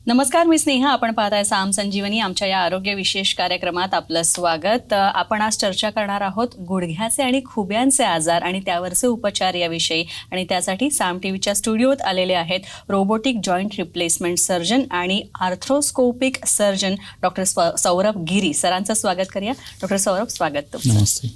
नमस्कार, मी स्नेहा. आपण पाहताय साम संजीवनी. आमच्या या आरोग्य विशेष कार्यक्रमात आपलं स्वागत. आपण आज चर्चा करणार आहोत गुडघ्याचे आणि खुब्यांचे आजार आणि त्यावरचे उपचार याविषयी. आणि त्यासाठी साम टीव्हीच्या स्टुडिओत आलेले आहेत रोबोटिक जॉईंट रिप्लेसमेंट सर्जन आणि आर्थ्रोस्कोपिक सर्जन डॉक्टर सौरभ गिरी. सरांचं स्वागत करूया. डॉक्टर सौरभ, स्वागत तुमचं. नमस्ते.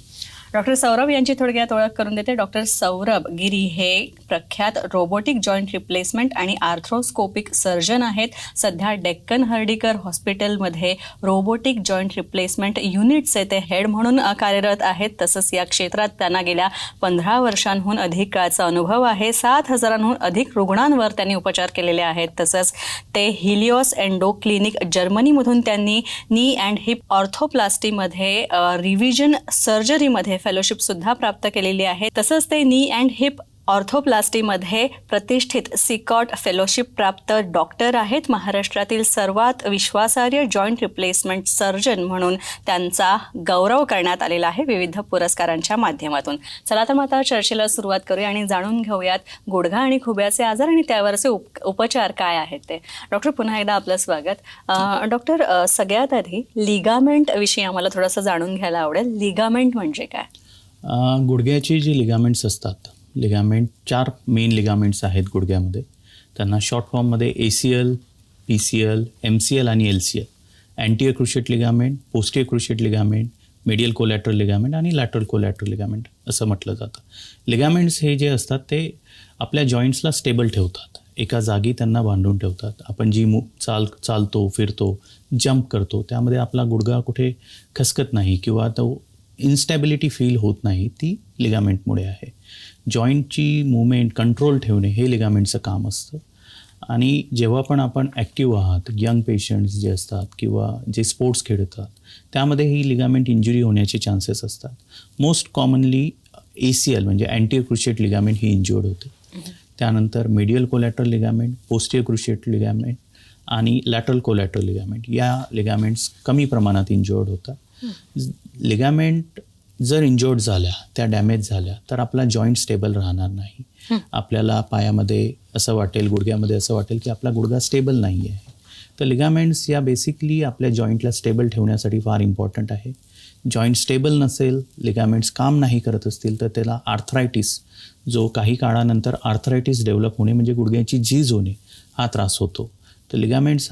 डॉक्टर सौरभ यांची थोडक्यात ओळख करून देते. डॉक्टर सौरभ गिरी हे प्रख्यात रोबोटिक जॉईंट रिप्लेसमेंट आणि आर्थ्रोस्कोपिक सर्जन आहेत. सध्या डेक्कन हर्डीकर हॉस्पिटलमध्ये रोबोटिक जॉईंट रिप्लेसमेंट युनिटचे ते हेड म्हणून कार्यरत आहेत. तसंच या क्षेत्रात त्यांना गेल्या 15 वर्षांहून अधिक काळाचा अनुभव आहे. 7,000हून अधिक रुग्णांवर त्यांनी उपचार केलेले आहेत. तसंच ते हिलिओस एंडो क्लिनिक जर्मनीमधून त्यांनी नी अँड हिप ऑर्थोप्लास्टीमध्ये रिव्हिजन सर्जरीमध्ये फेलोशिप सुद्धा प्राप्त केलेली आहे. तसंच ते नी अँड हिप ऑर्थोप्लास्टीमध्ये प्रतिष्ठित सिकॉट फेलोशिप प्राप्त डॉक्टर आहेत. महाराष्ट्रातील सर्वात विश्वासार्ह जॉईंट रिप्लेसमेंट सर्जन म्हणून त्यांचा गौरव करण्यात आलेला आहे विविध पुरस्कारांच्या माध्यमातून. चला तर मग आता चर्चेला सुरुवात करूया आणि जाणून घेऊयात गुडघा आणि खुब्याचे आजार आणि त्यावरचे उपचार काय आहेत ते. डॉक्टर, पुन्हा एकदा आपलं स्वागत. डॉक्टर, सगळ्यात आधी लिगामेंट विषयी आम्हाला थोडंसं जाणून घ्यायला आवडेल. लिगामेंट म्हणजे काय? गुडघ्याची जी लिगामेंट्स असतात, लिगामेंट 4 मेन लिगामेंट्स आहेत गुडघ्यामध्ये. त्यांना शॉर्ट फॉर्ममध्ये ACL, PCL, MCL आणि LCL. Anterior cruciate ligament, posterior cruciate ligament, medial collateral ligament आणि लॅटरल कोलॅटरल लिगामेंट असं म्हटलं जातं. लिगामेंट्स हे जे असतात ते आपल्या जॉईंट्सला स्टेबल ठेवतात, एका जागी त्यांना बांधून ठेवतात. आपण जी चालतो, फिरतो, जंप करतो त्यामध्ये आपला गुडघा कुठे खसकत नाही किंवा तो इन्स्टॅबिलिटी फील होत नाही, ती लिगामेंटमुळे आहे. जॉईंटची मुवमेंट कंट्रोल ठेवणे हे लिगामेंटचं काम असतं. आणि जेव्हा पण आपण ॲक्टिव्ह आहात, यंग पेशंट्स जे असतात किंवा जे स्पोर्ट्स खेळतात त्यामध्ये ही लिगामेंट इंजुरी होण्याचे चान्सेस असतात. मोस्ट कॉमनली ACL म्हणजे अँटियर क्रुशिएट लिगामेंट ही इंज्युअर्ड होते. त्यानंतर medial collateral ligament, posterior cruciate ligament आणि लॅटरल कोलॅटरल लिगामेंट या लिगामेंट्स कमी प्रमाणात इंज्युअर्ड होतात. लिगामेंट जर इंज्युअर्ड झाल्या, त्या डॅमेज झाल्या तर आपला जॉईंट स्टेबल राहणार नाही. आपल्याला पायामध्ये असं वाटेल, गुडघ्यामध्ये असं वाटेल की आपला गुडघा स्टेबल नाही आहे. तर लिगामेंट्स या बेसिकली आपल्या जॉईंटला स्टेबल ठेवण्यासाठी फार इम्पॉर्टंट आहे. जॉईंट स्टेबल नसेल, लिगामेंट्स काम नाही करत असतील तर त्याला आर्थरायटिस, जो काही काळानंतर आर्थरायटिस डेव्हलप होणे म्हणजे गुडघ्याची झीज होणे हा त्रास होतो. तर लिगामेंट्स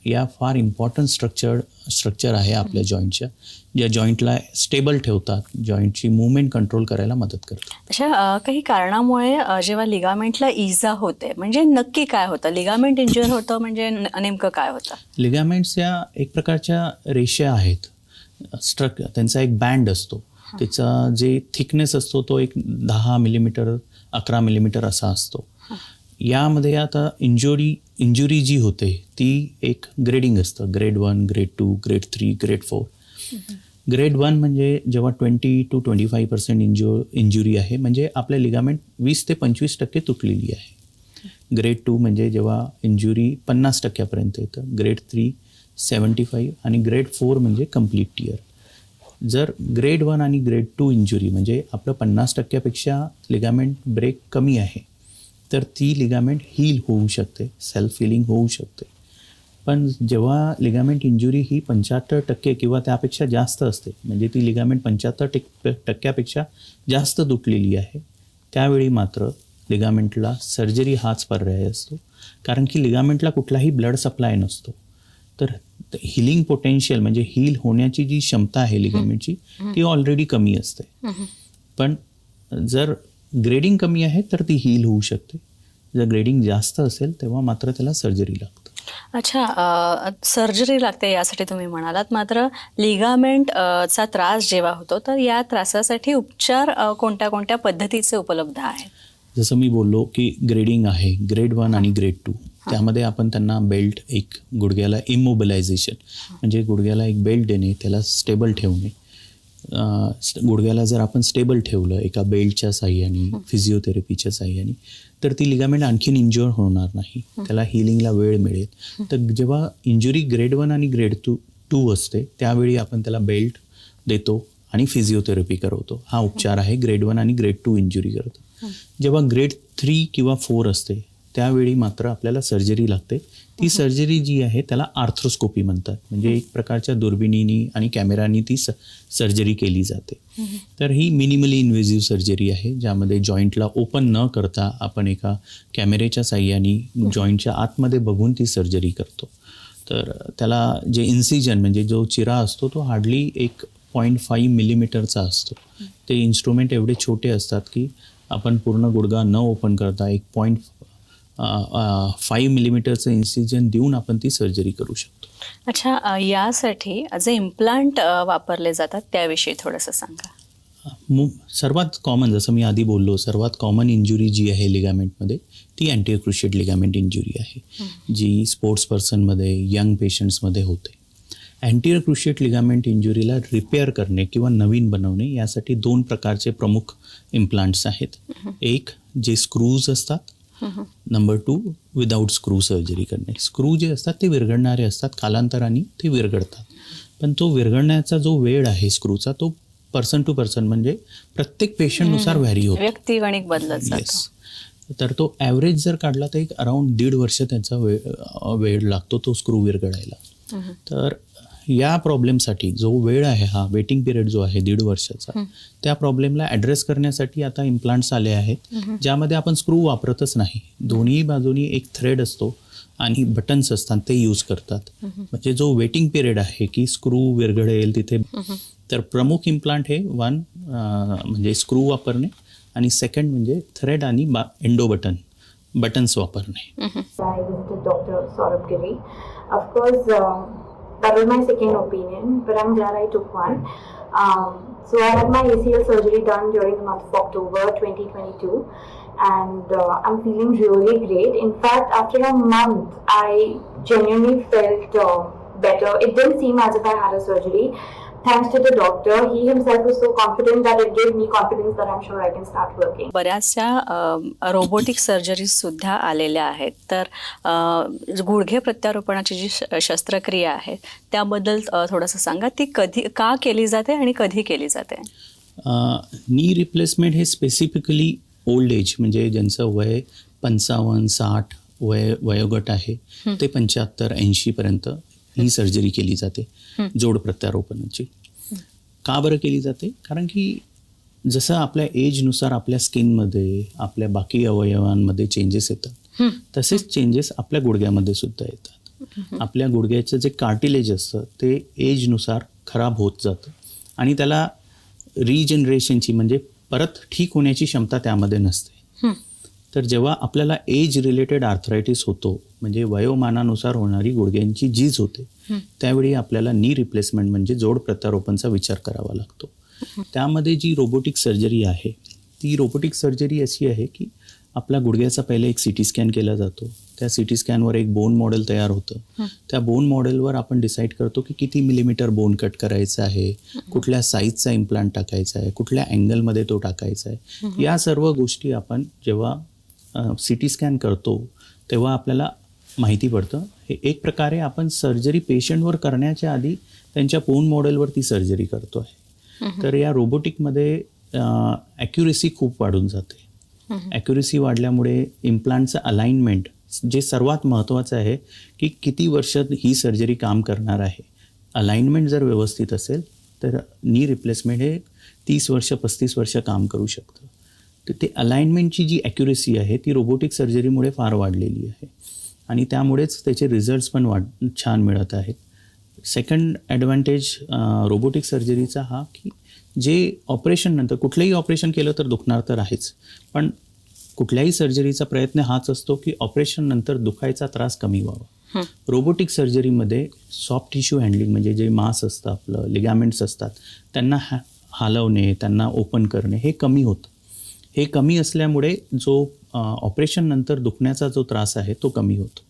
या फार इम्पॉर्टंट स्ट्रक्चर आहे आपल्या जॉईंटच्या, ज्या जॉईंटला स्टेबल ठेवतात, जॉईंटची मूवमेंट कंट्रोल करायला मदत करतात. अशा काही कारणामुळे जेव्हा लिगामेंटला इजा होते म्हणजे नक्की काय होतं? लिगामेंट इंज्युअर होतं म्हणजे नेमकं काय होतं? लिगामेंट्स या एक प्रकारच्या रेषा आहेत. त्यांचा एक बँड असतो. त्याचा जे थिकनेस असतो तो एक 10 मिलीमीटर 11 मिलीमीटर असा असतो. यामध्ये आता इंजुरी जी होते ती एक ग्रेडिंग असतं. Grade 1, grade 2, grade 3, grade 4. Grade 1 म्हणजे जेव्हा 20 to 25% इंजुरी आहे, म्हणजे आपल्या लिगामेंट 20 ते 25% तुटलेली आहे. ग्रेड 2 म्हणजे जेव्हा इंजुरी 50% येतं. ग्रेड 3 75 आणि ग्रेड 4 म्हणजे कम्प्लीट टियर. जर ग्रेड 1 आणि ग्रेड 2 इंजुरी म्हणजे आपलं 50%पेक्षा लिगामेंट ब्रेक कमी आहे तर ती लिगामेंट हील होऊ शकते, सेल्फ हिलिंग होऊ शकते. पण जेव्हा लिगामेंट इंजुरी ही 75% किंवा त्यापेक्षा जास्त असते, म्हणजे ती लिगामेंट 75%पेक्षा जास्त तुटलेली आहे, त्यावेळी मात्र लिगामेंटला सर्जरी हाच पर्याय असतो. कारण की लिगामेंटला कुठलाही ब्लड सप्लाय नसतो. तर हिलिंग पोटेन्शियल म्हणजे हील होण्याची जी क्षमता आहे लिगामेंटची ती ऑलरेडी कमी असते. पण जर ग्रेडिंग कमी आहे तर ती हील होऊ शकते. जर ग्रेडिंग जास्त असेल तेव्हा मात्र त्याला सर्जरी लागते. अच्छा, सर्जरी लागते यासाठी तुम्ही म्हणालात. मात्र लिगामेंटचा त्रास जेव्हा होतो तर या त्रासासाठी उपचार कोणत्या कोणत्या पद्धतीचे उपलब्ध आहेत? जसं मी बोललो की ग्रेडिंग आहे, ग्रेड 1 आणि ग्रेड 2. त्यामध्ये आपण त्यांना बेल्ट, एक गुडघ्याला इमोबिलायझेशन म्हणजे गुडघ्याला एक बेल्ट देणे, त्याला स्टेबल ठेवणे. गुडघ्याला जर आपण स्टेबल ठेवलं एका बेल्टच्या साह्याने, फिजिओथेरपीच्या साह्याने, तर ती लिगामेंट आणखीन इंज्युअर होणार नाही, त्याला हिलिंगला वेळ मिळेल. तर जेव्हा इंजुरी ग्रेड 1 आणि ग्रेड 2 असते त्यावेळी आपण त्याला बेल्ट देतो आणि फिजिओथेरपी करवतो. हा उपचार आहे ग्रेड 1 आणि ग्रेड 2 इंजुरी करतो. जेव्हा ग्रेड 3 किंवा 4 असते त्यावेळी मात्र आपल्याला सर्जरी लागते. ती सर्जरी जी आहे त्याला आर्थ्रोस्कोपी म्हणतात. म्हणजे एक प्रकारच्या दुर्बिणीनी आणि कॅमेरानी ती सर्जरी केली जाते. तर ही मिनिमली इन्व्हेसिव्ह सर्जरी आहे, ज्यामध्ये जॉईंटला ओपन न करता आपण एका कॅमेऱ्याच्या साह्याने जॉईंटच्या आतमध्ये बघून ती सर्जरी करतो. तर त्याला जे इन्सिजन म्हणजे जो चिरा असतो तो हार्डली 1.5 मिलीमीटरचा असतो. ते इन्स्ट्रुमेंट एवढे छोटे असतात की आपण पूर्ण गुडघा न ओपन करता 1.5 मिलीमीटरचं इन्सिजन देऊन आपण ती सर्जरी करू शकतो. अच्छा, यासाठी जे इम्प्लांट वापरले जातात त्याविषयी थोडंसं सांगा. सर्वात कॉमन, जसं मी आधी बोललो, सर्वात कॉमन इंजुरी जी आहे लिगामेंटमध्ये ती अँटीरियर क्रुशिएट लिगामेंट इंजुरी आहे, जी स्पोर्ट्स पर्सनमध्ये, यंग पेशंट्समध्ये होते. अँटीरियर क्रुशिएट लिगामेंट इंजुरीला रिपेअर करणे किंवा नवीन बनवणे यासाठी 2 प्रकारचे प्रमुख इम्प्लांट्स आहेत. एक जे स्क्रूज असतात, नंबर 2 विदाऊट स्क्रू सर्जरी करणे. स्क्रू जे असतात ते विरघळणारे असतात, कालांतराने ते विरघळतात. पण तो विरघळण्याचा जो वेळ आहे स्क्रूचा तो पर्सन टू पर्सन म्हणजे प्रत्येक पेशंटनुसार व्हॅरी होतो, व्यक्तिगणिक बदलत जातो. तर तो ॲव्हरेज जर काढला तर एक अराउंड 1.5 वर्ष त्याचा वेळ लागतो तो स्क्रू विरघळायला. तर या प्रॉब्लेमसाठी जो वेळ आहे, हा वेटिंग पिरियड जो आहे 1.5 वर्षाचा, त्या प्रॉब्लेमला ॲड्रेस करण्यासाठी आता इम्प्लांट्स आले आहेत, ज्यामध्ये आपण स्क्रू वापरतच नाही. दोन्ही बाजूनी एक थ्रेड असतो आणि बटन्स असतात ते यूज करतात. म्हणजे जो वेटिंग पिरियड आहे की स्क्रू विरघळेल तिथे, तर प्रमुख इम्प्लांट हे म्हणजे स्क्रू वापरणे आणि सेकंड म्हणजे थ्रेड आणि एंडो बटन्स वापरणे. Dr. Saurabh Giri. Of course, that was my second opinion, but I'm glad I took one. So I had my ACL surgery done during the month of October 2022, and I'm feeling really great. In fact, after a month, I genuinely felt better. It didn't seem as if I had a surgery. Thanks to the doctor, he himself was so confident that it gave me confidence that I'm sure I can start working. बऱ्याचशा robotic surgeries सुद्धा आलेल्या आहेत. तर गुडघे प्रत्यारोपणाची जी शस्त्रक्रिया आहे त्याबद्दल थोडंसं सांगा. ती कधी, का केली जाते आणि कधी केली जाते? नी रिप्लेसमेंट हे स्पेसिफिकली ओल्ड एज म्हणजे ज्यांचं वय 55-60 वयोगट आहे ते 75-80 पर्यंत ही सर्जरी केली जाते, जोड प्रत्यारोपणाची. का बरं केली जाते? कारण की जसं आपल्या एजनुसार आपल्या स्किनमध्ये, आपल्या बाकी अवयवांमध्ये चेंजेस येतात, तसेच चेंजेस आपल्या गुडघ्यामध्ये सुद्धा येतात. आपल्या गुडघ्याचं जे कार्टिलेज असतं ते एजनुसार खराब होत जातं आणि त्याला रिजनरेशनची म्हणजे परत ठीक होण्याची क्षमता त्यामध्ये नसते. तर जेव्हा आपल्याला एज रिलेटेड आर्थरायटिस होतो, म्हणजे वयोमानानुसार होणारी गुडघ्यांची झीज होते, त्यावेळी आपल्याला नी रिप्लेसमेंट म्हणजे जोड प्रत्यारोपणचा विचार करावा लागतो. त्यामध्ये जी रोबोटिक सर्जरी आहे ती रोबोटिक सर्जरी अशी आहे की आपल्या गुडघ्याचा पहिले एक CT स्कॅन केला जातो. त्या CT स्कॅनवर एक बोन मॉडेल तयार होतं. त्या बोन मॉडेलवर आपण डिसाईड करतो की किती मिलीमीटर बोन कट करायचं आहे, कुठल्या साईजचा इम्प्लांट टाकायचा आहे, कुठल्या अँगलमध्ये तो टाकायचा आहे. या सर्व गोष्टी आपण जेव्हा CT स्कॅन करतो तेव्हा आपल्याला माहिती पडतं. हे एक प्रकारे आपण सर्जरी पेशंटवर करण्याच्या आधी त्यांच्या बोन मॉडेलवर ती सर्जरी करतो आहे. तर या रोबोटिकमध्ये ॲक्युरेसी खूप वाढून जाते. ॲक्युरेसी वाढल्यामुळे इम्प्लांटचं अलाइनमेंट जे सर्वात महत्त्वाचं आहे की किती वर्ष ही सर्जरी काम करणार आहे. अलाइनमेंट जर व्यवस्थित असेल तर नी रिप्लेसमेंट हे 30 वर्ष 35 वर्ष काम करू शकतं. तर ते अलाइनमेंटची जी ॲक्युरेसी आहे ती रोबोटिक सर्जरीमुळे फार वाढलेली आहे आणि त्यामुळेच त्याचे रिझल्ट्स पण छान मिळत आहेत. सेकंड ॲडव्हान्टेज रोबोटिक सर्जरीचा हा की जे ऑपरेशननंतर, कुठलंही ऑपरेशन केलं तर दुखणार तर आहेच, पण कुठल्याही सर्जरीचा प्रयत्न हाच असतो की ऑपरेशननंतर दुखायचा त्रास कमी व्हावा. रोबोटिक सर्जरीमध्ये सॉफ्ट टिश्यू हँडलिंग म्हणजे जे मांस असतं, आपलं लिगामेंट्स असतात, त्यांना हलवणे, त्यांना ओपन करणे हे कमी होतं. हे कमी असल्यामुळे जो ऑपरेशननंतर दुखण्याचा जो त्रास आहे तो कमी होतो.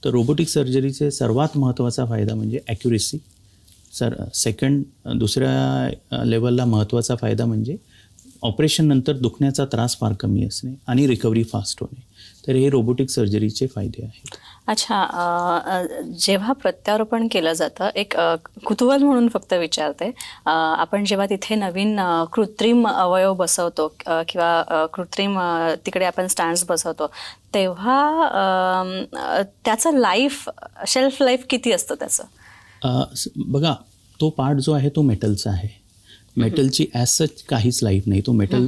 तर रोबोटिक सर्जरीचे सर्वात महत्त्वाचा फायदा म्हणजे ॲक्युरेसी. सेकंड, दुसऱ्या लेवलला महत्त्वाचा फायदा म्हणजे ऑपरेशननंतर दुखण्याचा त्रास फार कमी असणे आणि रिकव्हरी फास्ट होणे. तर हे रोबोटिक सर्जरीचे फायदे आहेत. अच्छा, जेव्हा प्रत्यारोपण केलं जातं, एक कुतूहल म्हणून फक्त विचारते, आपण जेव्हा तिथे नवीन कृत्रिम अवयव बसवतो किंवा कृत्रिम तिकडे आपण स्टँड्स बसवतो, तेव्हा त्याचं शेल्फ लाईफ किती असतं त्याचं? बघा, तो पार्ट जो आहे तो मेटलचा आहे. मेटलची ॲज सच काहीच लाईफ नाही. तो मेटल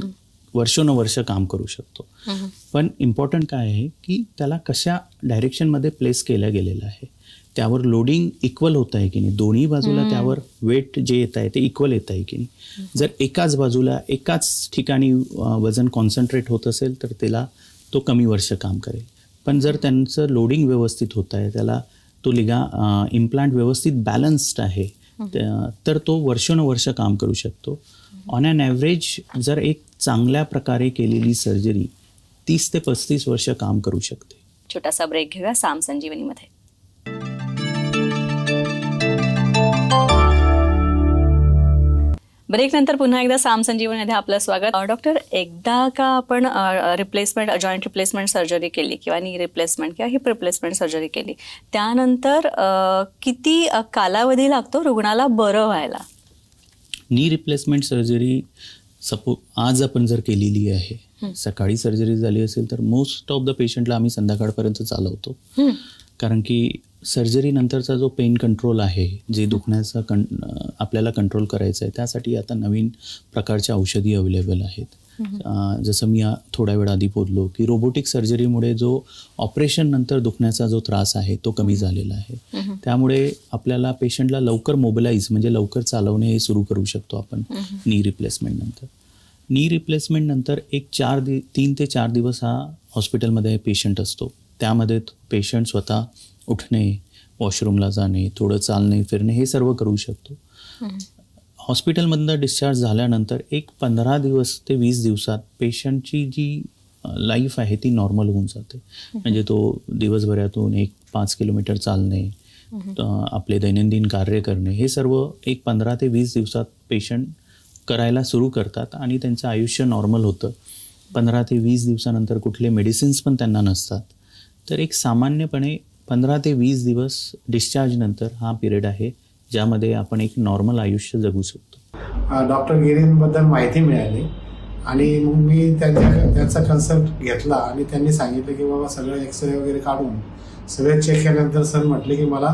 वर्षोनवर्ष काम करू शकतो. पण इम्पॉर्टंट काय आहे की त्याला कशा डायरेक्शनमध्ये प्लेस केलं गेलेलं आहे, त्यावर लोडिंग इक्वल होत आहे की नाही, दोन्ही बाजूला त्यावर वेट जे येत आहे ते इक्वल येत आहे की नाही. जर एकाच बाजूला एकाच ठिकाणी वजन कॉन्सन्ट्रेट होत असेल तर त्याला तो कमी वर्ष काम करेल. पण जर त्यांचं लोडिंग व्यवस्थित होत आहे, त्याला तो इम्प्लांट व्यवस्थित बॅलन्स्ड आहे, तर तो वर्षोनवर्ष काम करू शकतो. ऑन ॲन ॲव्हरेज जर एक चांगल्या प्रकारे केलेली सर्जरी 30 ते 35 वर्ष काम करू शकते. छोटासा ब्रेक घेऊया साम संजीवनीमध्ये. ब्रेक नंतर पुन्हा एकदा साम संजीवनीमध्ये आपलं स्वागत. डॉक्टर, एकदा का आपण जॉईंट रिप्लेसमेंट सर्जरी केली किंवा नी रिप्लेसमेंट किंवा हिप रिप्लेसमेंट सर्जरी केली, त्यानंतर किती कालावधी लागतो रुग्णाला बरं व्हायला? नी रिप्लेसमेंट सर्जरी आज आपण जर केलेली आहे, सकाळी सर्जरी झाली असेल तर मोस्ट ऑफ द पेशंटला आम्ही संध्याकाळपर्यंत चालवतो. कारण की सर्जरी नंतरचा जो पेन कंट्रोल आहे, जे दुखण्याचा आपल्याला कंट्रोल करायचं आहे, त्यासाठी आता नवीन प्रकारच्या औषधी अवेलेबल आहेत. जसं मी थोड्या वेळ आधी बोललो की रोबोटिक सर्जरीमुळे जो ऑपरेशन नंतर दुखण्याचा जो त्रास आहे तो कमी झालेला आहे. त्यामुळे आपल्याला पेशंटला लवकर मोबिलाइज म्हणजे लवकर चालवणे हे सुरू करू शकतो आपण नी रिप्लेसमेंट नंतर. नी रिप्लेसमेंट नंतर एक 3 ते 4 दिवस हा हॉस्पिटलमध्ये पेशंट असतो. त्यामध्ये पेशंट स्वतः उठणे, वॉशरूमला जाणे, थोडं चालणे फिरणे हे सर्व करू शकतो. हॉस्पिटलमधनं डिस्चार्ज झाल्यानंतर एक 15 दिवस ते 20 दिवसात पेशंटची जी लाईफ आहे ती नॉर्मल होऊन जाते. म्हणजे तो दिवसभरातून 5 किलोमीटर चालणे, आपले दैनंदिन कार्य करणे हे सर्व एक 15 ते 20 दिवसात पेशंट करायला सुरू करतात आणि त्यांचं आयुष्य नॉर्मल होतं. 15 ते 20 दिवसानंतर कुठले मेडिसिन्स पण त्यांना नसतात. तर एक सामान्यपणे 15 ते 20 दिवस डिस्चार्ज नंतर हा पिरियड आहे ज्यामध्ये आपण एक नॉर्मल आयुष्य जगू शकतो. डॉक्टर गिरींबद्दल माहिती मिळाली आणि मग मी त्यांचा कन्सल्ट घेतला आणि त्यांनी सांगितलं की बाबा सगळं एक्सरे वगैरे काढून सगळे चेक केल्यानंतर सर म्हटले की मला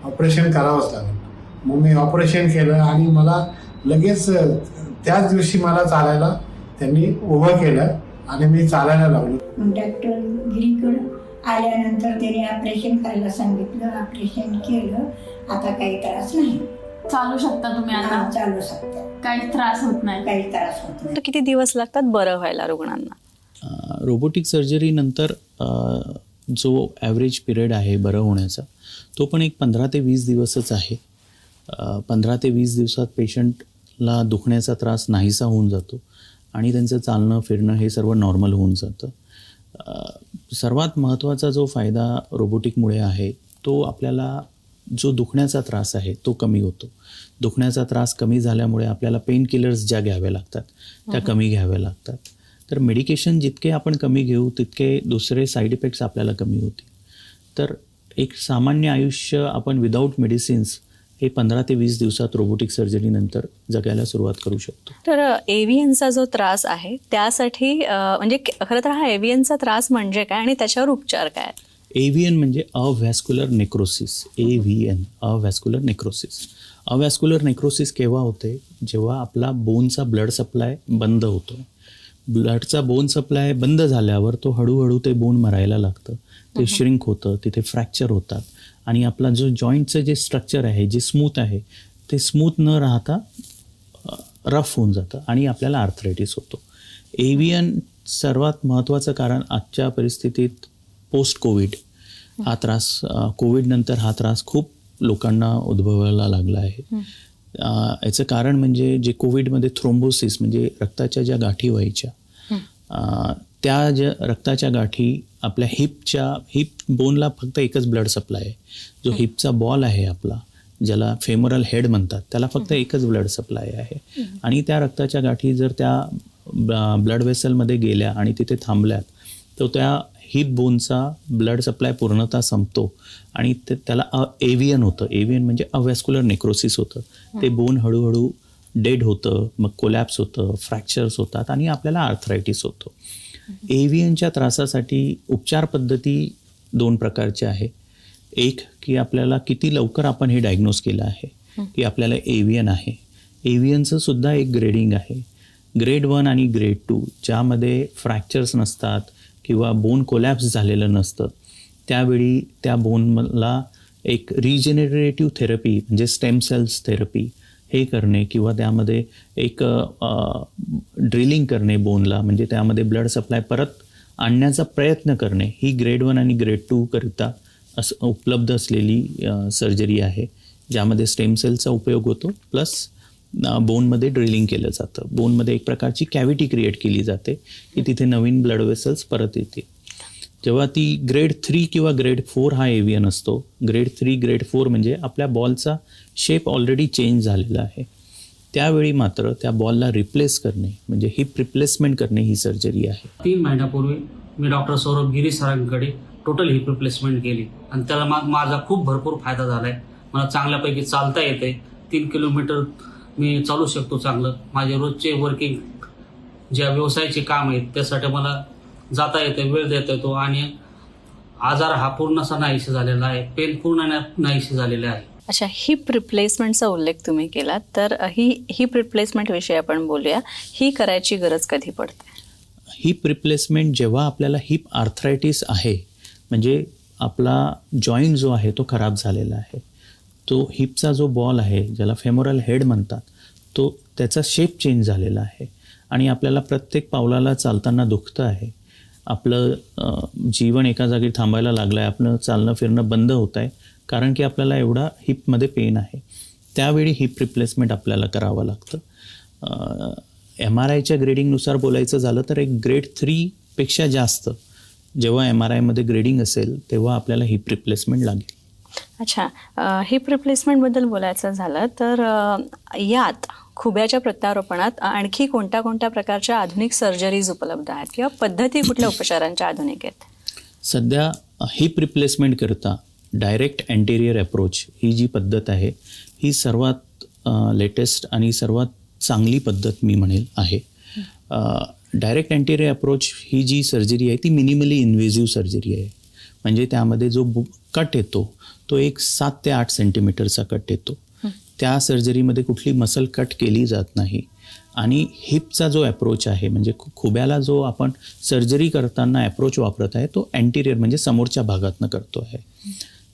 ऑपरेशन करावंच लागेल. मग मी ऑपरेशन केलं आणि मला लगेच त्याच दिवशी मला चालायला त्यांनी उभं केलं आणि मी चालायला लागलो. डॉक्टर गिरीकडं आल्यानंतर त्यांनी ऑपरेशन करायला सांगितलं. ऑपरेशन केलं. आता काही त्रास नाही. चालू शकता तुम्ही आता? चालू शकता. काही त्रास होत नाही? काही त्रास होत नाही. किती दिवस लागतात बरं व्हायला रुग्णांना? रोबोटिक सर्जरी नंतर जो ॲव्हरेज पिरियड आहे बरं होण्याचा तो पण एक 15 ते 20 दिवसच आहे. 15 ते 20 दिवसात पेशंटला दुखण्याचा त्रास नाहीसा होऊन जातो आणि त्यांचं चालणं फिरणं हे सर्व नॉर्मल होऊन जातं. सर्वात महत्त्वाचा जो फायदा रोबोटिकमुळे आहे तो आपल्याला जो दुखण्याचा त्रास आहे तो कमी होतो. दुखण्याचा त्रास कमी झाल्यामुळे आपल्याला पेन किलर्स ज्या घ्याव्या लागतात त्या कमी घ्याव्या लागतात. तर मेडिकेशन जितके आपण कमी घेऊ तितके दुसरे साईड इफेक्ट्स आपल्याला कमी होतील. तर एक सामान्य आयुष्य आपण विदाऊट मेडिसिन्स हे 15 ते 20 दिवसात रोबोटिक सर्जरीनंतर जगायला सुरुवात करू शकतो. तर एव्हीएनचा जो त्रास आहे त्यासाठी म्हणजे खरं तर हा एव्हीएनचा त्रास म्हणजे काय आणि त्याच्यावर उपचार काय? एव्हीएन म्हणजे avascular necrosis. AVN avascular necrosis. Avascular necrosis केव्हा होते? जेव्हा आपला बोनचा ब्लड सप्लाय बंद होतो. ब्लडचा बोन सप्लाय बंद झाल्यावर तो हळूहळू ते बोन मरायला लागतं, ते श्रिंक होतं, तिथे फ्रॅक्चर होतात आणि आपला जो जॉईंटचं जे स्ट्रक्चर आहे जे स्मूथ आहे ते स्मूथ न राहता रफ होऊन जातं आणि आपल्याला आर्थरायटिस होतो. AVN सर्वात महत्त्वाचं कारण आजच्या परिस्थितीत पोस्ट कोविड हा त्रास, कोविडनंतर हा त्रास खूप लोकांना उद्भवायला लागला आहे. याचं कारण म्हणजे जे कोविडमध्ये थ्रोम्बोसिस म्हणजे रक्ताच्या ज्या गाठी व्हायच्या त्या ज्या रक्ताच्या गाठी आपल्या हिप बोनला फक्त एकच ब्लड सप्लाय आहे. जो हिपचा बॉल आहे आपला ज्याला फेमोरल हेड म्हणतात त्याला फक्त एकच ब्लड सप्लाय आहे आणि त्या रक्ताच्या गाठी जर त्या ब्लड वेसलमध्ये गेल्या आणि तिथे थांबल्यात तर त्या हिप बोनचा ब्लड सप्लाय पूर्णतः संपतो आणि त्याला एव्हियन होतं. एव्हियन म्हणजे अवॅस्क्युलर नेक्रोसिस होतं. ते बोन हळूहळू डेड होतं, मग कोलॅप्स होतं, फ्रॅक्चर्स होतात आणि आपल्याला आर्थरायटिस होतो. एव्हियनच्या त्रासासाठी उपचार पद्धती 2 प्रकारच्या आहे. एक की आपल्याला किती लवकर आपण हे डायग्नोज केलं आहे की आपल्याला एव्हियन आहे. एव्हियनचं सुद्धा एक ग्रेडिंग आहे, ग्रेड 1 आणि ग्रेड 2, ज्यामध्ये फ्रॅक्चर्स नसतात किंवा बोन कोलॅप्स झालेलं नसतं. त्यावेळी त्या बोनला एक रिजेनरेटिव्ह थेरपी म्हणजे स्टेम सेल्स थेरपी हे करणे किंवा त्यामध्ये एक ड्रिलिंग करणे बोनला, म्हणजे त्यामध्ये ब्लड सप्लाय परत आणण्याचा प्रयत्न करणे, ही ग्रेड 1 आणि ग्रेड 2 करिता उपलब्ध असलेली सर्जरी आहे, ज्यामध्ये स्टेम सेलचा उपयोग होतो प्लस बोनमध्ये ड्रिलिंग केलं जातं. बोनमध्ये एक प्रकारची कॅव्हिटी क्रिएट केली जाते की तिथे नवीन ब्लड वेसल्स परत येते. जेव्हा ती ग्रेड 3 किंवा ग्रेड 4 हा एव्हियन असतो, ग्रेड 3 ग्रेड 4 म्हणजे आपल्या बॉलचा शेप ऑलरेडी चेंज झालेला आहे, त्यावेळी मात्र त्या बॉलला रिप्लेस करणे म्हणजे हिप रिप्लेसमेंट करणे ही सर्जरी आहे. 3 महिन्यापूर्वी मी डॉक्टर सौरभ गिरी सरांकडे टोटल हिप रिप्लेसमेंट केली आणि त्याला माझा खूप भरपूर फायदा झाला आहे. मला चांगल्यापैकी चालता येते, 3 किलोमीटर मी चालू शकतो चांगलं. माझे रोजचे वर्किंग ज्या व्यवसायाचे काम आहेत त्यासाठी मला जाता येतं, वेळ देता येतो आणि आजार हा पूर्णसा नाहीशी झालेला आहे, पेन पूर्ण नाहीशी झालेले आहे. अच्छा, हिप रिप्लेसमेंटचा उल्लेख तुम्ही केला, तर ही हिप रिप्लेसमेंट विषयी आपण बोलूया. ही करायची गरज कधी पडते? हिप रिप्लेसमेंट जेव्हा आपल्याला हिप आर्थरायटिस आहे, म्हणजे आपला जॉईंट जो आहे तो खराब झालेला आहे, तो हिपचा जो बॉल आहे ज्याला फेमोरल हेड म्हणतात, तो त्याचा शेप चेंज झालेला आहे आणि आपल्याला प्रत्येक पावलाला चालताना दुखतं आहे, आपलं जीवन एका जागी थांबायला लागलं आहे, आपलं चालणं फिरणं बंद होत आहे कारण की आपल्याला एवढा हिपमध्ये पेन आहे. त्यावेळी हिप रिप्लेसमेंट आपल्याला करावं लागतं. MRIच्या ग्रेडिंगनुसार बोलायचं झालं तर एक ग्रेड 3पेक्षा जास्त जेव्हा MRIमध्ये ग्रेडिंग असेल तेव्हा आपल्याला हिप रिप्लेसमेंट लागेल. अच्छा, हिप रिप्लेसमेंटबद्दल बोलायचं झालं तर यात खुब्याच्या प्रत्यारोपणात आणखी कोणत्या कोणत्या प्रकारच्या आधुनिक सर्जरीज उपलब्ध आहेत किंवा पद्धती कुठल्या उपचारांच्या आधुनिक आहेत? सध्या हिप रिप्लेसमेंट करता डायरेक्ट अँटेरियर अप्रोच ही जी पद्धत आहे ही सर्वात लेटेस्ट आणि सर्वात चांगली पद्धत मी म्हणेल आहे. डायरेक्ट अँटेरियर अप्रोच ही जी सर्जरी आहे ती मिनिमली इन्व्हेजिव्ह सर्जरी आहे, म्हणजे त्यामध्ये जो कट येतो तो एक 7 ते 8 सेंटीमीटरचा कट येतो. त्या सर्जरीमध्ये कुठली मसल कट केली जात नाही आणि हिपचा जो अप्रोच आहे म्हणजे खुब्याला जो आपण सर्जरी करताना अप्रोच वापरत आहे तो अँटेरियर म्हणजे समोरच्या भागातनं करतो आहे.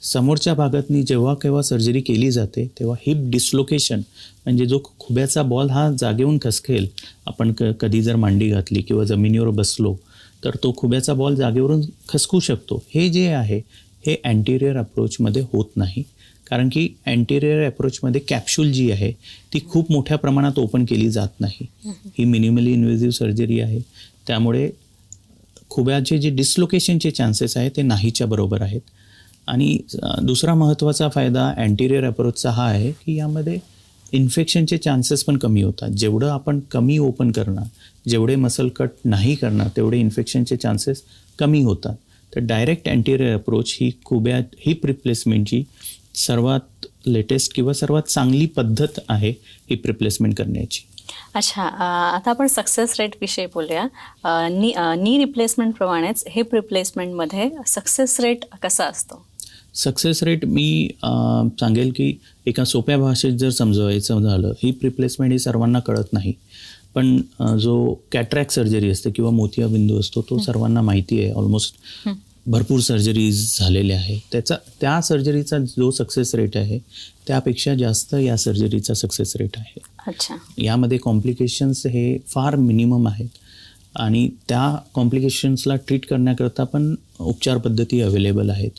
समोरच्या भागातनी जेव्हा केव्हा सर्जरी केली जाते तेव्हा हिप डिस्लोकेशन म्हणजे जो खुब्याचा बॉल हा जागेहून खसकेल, आपण कधी जर मांडी घातली किंवा जमिनीवर बसलो तर तो खुब्याचा बॉल जागेवरून खसकू शकतो. हे जे आहे हे अँटेरियर अप्रोचमध्ये होत नाही, कारण की अँटेरियर अप्रोचमध्ये कॅप्सूल जी आहे ती खूप मोठ्या प्रमाणात ओपन केली जात नाही. ही मिनिमली इन्व्हेजिव्ह सर्जरी आहे, त्यामुळे खुब्याचे जे डिस्लोकेशनचे चान्सेस आहेत ते नाहीच्या बरोबर आहेत. आणि दुसरा महत्त्वाचा फायदा अँटेरियर अप्रोचचा हा आहे की यामध्ये इन्फेक्शनचे चान्सेस पण कमी होतात. जेवढं आपण कमी ओपन करणार, जेवढे मसल कट नाही करणार तेवढे इन्फेक्शनचे चान्सेस कमी होतात. तर डायरेक्ट अँटेरियर अप्रोच ही खुब्या हिप रिप्लेसमेंटची सर्वात लेटेस्ट किंवा सर्वात चांगली पद्धत आहे हिप रिप्लेसमेंट करण्याची. अच्छा, आता आपण सक्सेस रेट विषयी बोलूया. नी रिप्लेसमेंटप्रमाणेच हिप रिप्लेसमेंटमध्ये सक्सेस रेट कसा असतो? सक्सेस रेट मी सांगेल की एका सोप्या भाषेत जर समजवायचं झालं, हिप रिप्लेसमेंट ही सर्वांना कळत नाही, पण जो कॅटरॅक्ट सर्जरी असते किंवा मोतियाबिंदू असतो तो सर्वांना माहिती आहे. ऑलमोस्ट भरपूर सर्जरीज झालेल्या आहे. त्या सर्जरीचा जो सक्सेस रेट आहे त्यापेक्षा जास्त या सर्जरीचा सक्सेस रेट आहे. अच्छा, यामध्ये कॉम्प्लिकेशन्स हे फार मिनिमम आहेत आणि त्या कॉम्प्लिकेशन्सला ट्रीट करण्याकरता पण उपचार पद्धती अवेलेबल आहेत.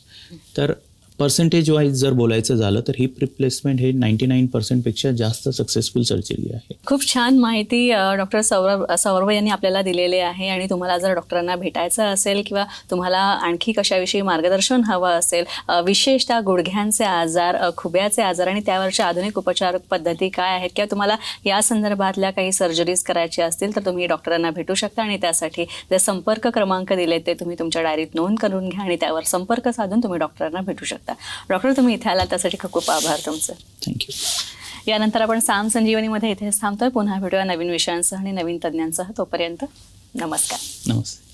तर पर्सेंटेज वाईज जर बोलायचं झालं तर हिप रिप्लेसमेंट हे 99% जास्त सक्सेसफुल सर्जरी आहे. खूप छान माहिती डॉक्टर सौरभ यांनी आपल्याला दिलेली आहे. आणि तुम्हाला जर डॉक्टरांना भेटायचं असेल किंवा तुम्हाला आणखी कशाविषयी मार्गदर्शन हवं असेल, विशेषतः गुडघ्यांचे आजार, खुब्याचे आजार आणि त्यावरच्या आधुनिक उपचार पद्धती काय आहेत किंवा तुम्हाला या संदर्भातल्या काही सर्जरीज करायची असतील तर तुम्ही डॉक्टरांना भेटू शकता. आणि त्यासाठी जे संपर्क क्रमांक दिले ते तुम्ही तुमच्या डायरीत नोंद करून घ्या आणि त्यावर संपर्क साधून तुम्ही डॉक्टरांना भेटू शकता. डॉक्टर, तुम्ही इथे आलात त्यासाठी खूप खूप आभार तुमचं. थँक्यू. यानंतर आपण साम संजीवनीमध्ये इथेच थांबतोय. पुन्हा भेटूया नवीन विषयांसह आणि नवीन तज्ज्ञांसह. तोपर्यंत नमस्कार. नमस्ते.